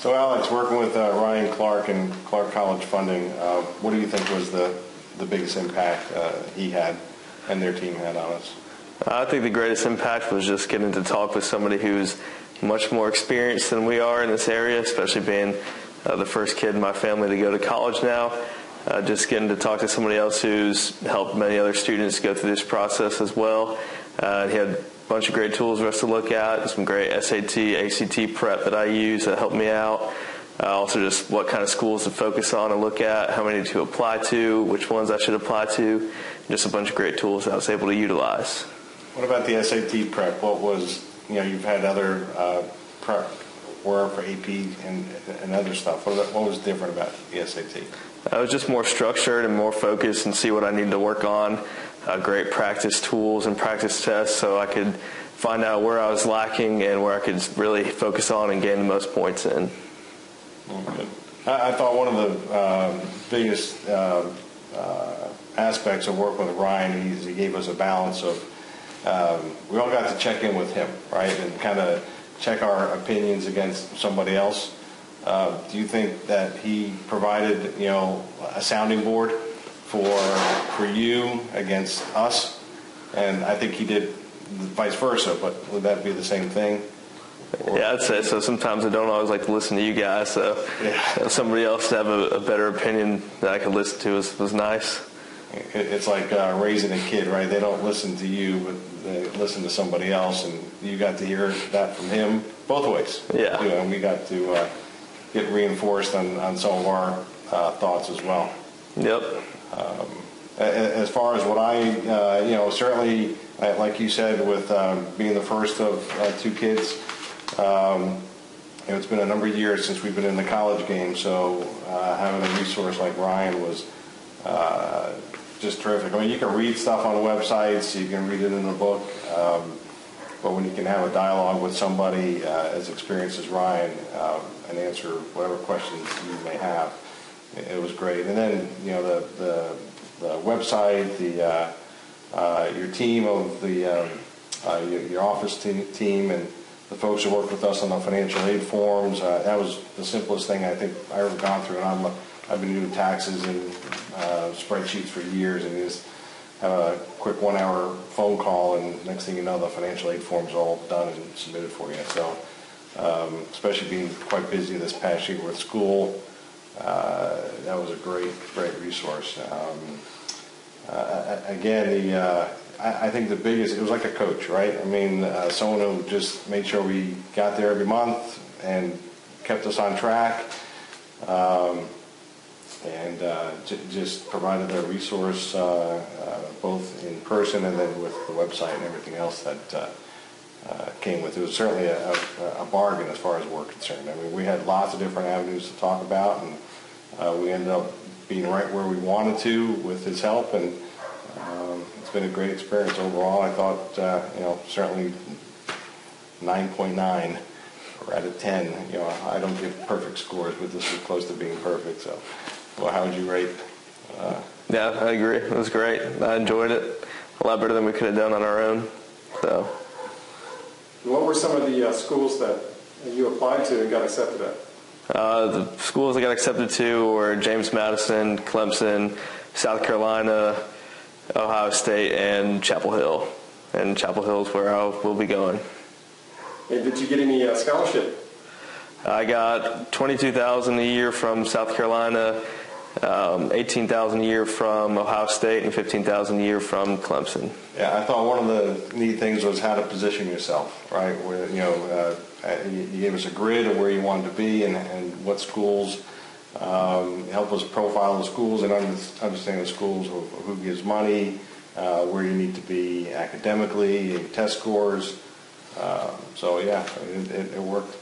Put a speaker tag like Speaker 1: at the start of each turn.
Speaker 1: So Alex, working with Ryan Clark and Clark College Funding, what do you think was the biggest impact he had and their team had on us?
Speaker 2: I think the greatest impact was just getting to talk with somebody who's much more experienced than we are in this area, especially being the first kid in my family to go to college now. Just getting to talk to somebody else who's helped many other students go through this process as well. He had a bunch of great tools for us to look at, some great SAT, ACT prep that I use that helped me out. Also just what kind of schools to focus on and look at, how many to apply to, which ones I should apply to, just a bunch of great tools that I was able to utilize.
Speaker 1: What about the SAT prep? What was, you've had other prep work for AP and other stuff. What was different about the SAT?
Speaker 2: I was just more structured and more focused and see what I needed to work on. Great practice tools and practice tests so I could find out where I was lacking and where I could really focus on and gain the most points in.
Speaker 1: Good. I thought one of the biggest aspects of working with Ryan is he gave us a balance of we all got to check in with him, right, and kind of check our opinions against somebody else. Do you think that he provided, a sounding board for you against us? And I think he did vice versa, but would that be the same thing?
Speaker 2: Yeah, I'd say so. Sometimes I don't always like to listen to you guys, so somebody else to have a better opinion that I could listen to was nice.
Speaker 1: It's like raising a kid, right? They don't listen to you, but they listen to somebody else, and you got to hear that from him both ways.
Speaker 2: Yeah.
Speaker 1: And we got to get reinforced on some of our thoughts as well.
Speaker 2: Yep.
Speaker 1: As far as what I, certainly, like you said, with being the first of two kids, it's been a number of years since we've been in the college game, so having a resource like Ryan was just terrific. I mean, you can read stuff on websites, you can read it in a book, but when you can have a dialogue with somebody as experienced as Ryan and answer whatever questions you may have, it was great. And then, the website, your team of your office team, and the folks who worked with us on the financial aid forms, that was the simplest thing I think I ever gone through. And I've been doing taxes and spreadsheets for years, and you just have a quick 1 hour phone call, and next thing you know, the financial aid form's all done and submitted for you. So, especially being quite busy this past year with school, that was a great resource. Again, I think the biggest, it was like a coach, right? I mean, someone who just made sure we got there every month and kept us on track, and just provided their resource both in person and then with the website and everything else that came with it. It was certainly a bargain as far as we're concerned. I mean, we had lots of different avenues to talk about, and we ended up being right where we wanted to with his help, and it's been a great experience overall. I thought, certainly 9.9 out of 10. I don't give perfect scores, but this was close to being perfect. So, well, how would you rate?
Speaker 2: Yeah, I agree. It was great. I enjoyed it. A lot better than we could have done on our own. So,
Speaker 3: what were some of the schools that you applied to and got accepted at?
Speaker 2: The schools I got accepted to were James Madison, Clemson, South Carolina, Ohio State, and Chapel Hill. And Chapel Hill is where I will be going.
Speaker 3: And did you get any scholarship?
Speaker 2: I got $22,000 a year from South Carolina, $18,000 a year from Ohio State, and $15,000 a year from Clemson.
Speaker 1: Yeah, I thought one of the neat things was how to position yourself, right? Where you gave us a grid of where you wanted to be and what schools. Help us profile the schools and understand the schools, who gives money, where you need to be academically, test scores. So yeah, it worked